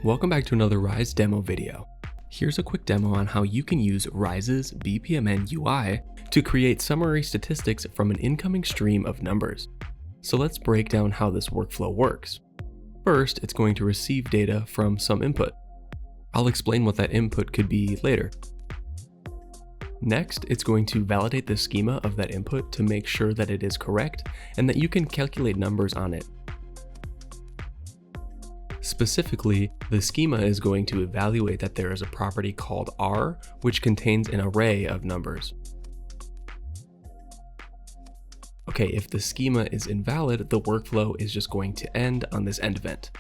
Welcome back to another Rhize demo video. Here's a quick demo on how you can use Rhize's BPMN UI to create summary statistics from an incoming stream of numbers. So let's break down how this workflow works. First, it's going to receive data from some input. I'll explain what that input could be later. Next, it's going to validate the schema of that input to make sure that it is correct and that you can calculate numbers on it. Specifically, the schema is going to evaluate that there is a property called R, which contains an array of numbers. Okay, if the schema is invalid, the workflow is just going to end on this end event.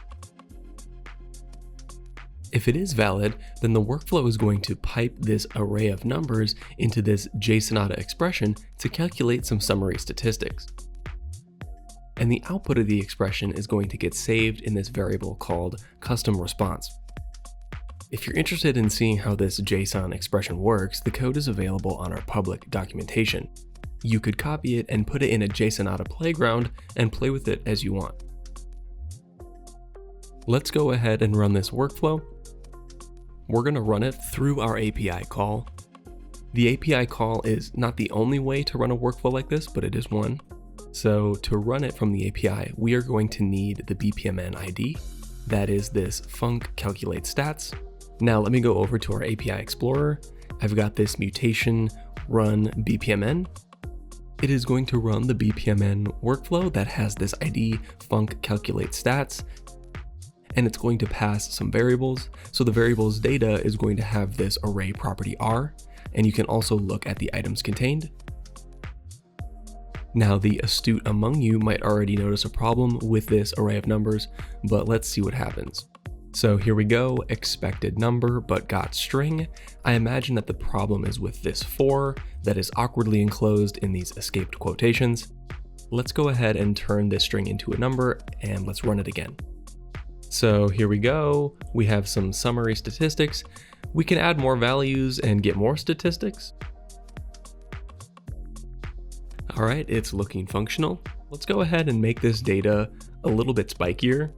If it is valid, then the workflow is going to pipe this array of numbers into this JSONata expression to calculate some summary statistics. And the output of the expression is going to get saved in this variable called custom response. If you're interested in seeing how this JSON expression works, the code is available on our public documentation. You could copy it and put it in a JSONata playground and play with it as you want. Let's go ahead and run this workflow. We're going to run it through our API call. The API call is not the only way to run a workflow like this, but it is one. So to run it from the API, we are going to need the BPMN ID. That is this func calculate stats. Now let me go over to our API Explorer. I've got this mutation run BPMN. It is going to run the BPMN workflow that has this ID func calculate stats, and it's going to pass some variables. So the variables data is going to have this array property R, and you can also look at the items contained. Now the astute among you might already notice a problem with this array of numbers, but let's see what happens. So here we go, expected number but got string. I imagine that the problem is with this for that is awkwardly enclosed in these escaped quotations. Let's go ahead and turn this string into a number and let's run it again. So here we go, we have some summary statistics. We can add more values and get more statistics. All right, it's looking functional. Let's go ahead and make this data a little bit spikier.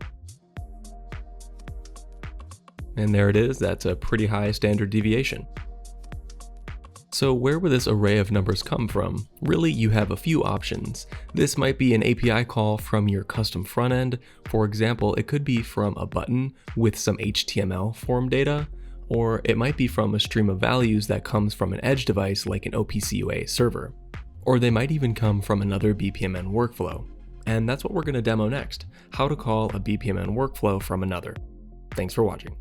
And there it is, that's a pretty high standard deviation. So where would this array of numbers come from? Really, you have a few options. This might be an API call from your custom front end. For example, it could be from a button with some HTML form data, or it might be from a stream of values that comes from an edge device like an OPC server. Or they might even come from another BPMN workflow. And that's what we're going to demo next, how to call a BPMN workflow from another. Thanks for watching.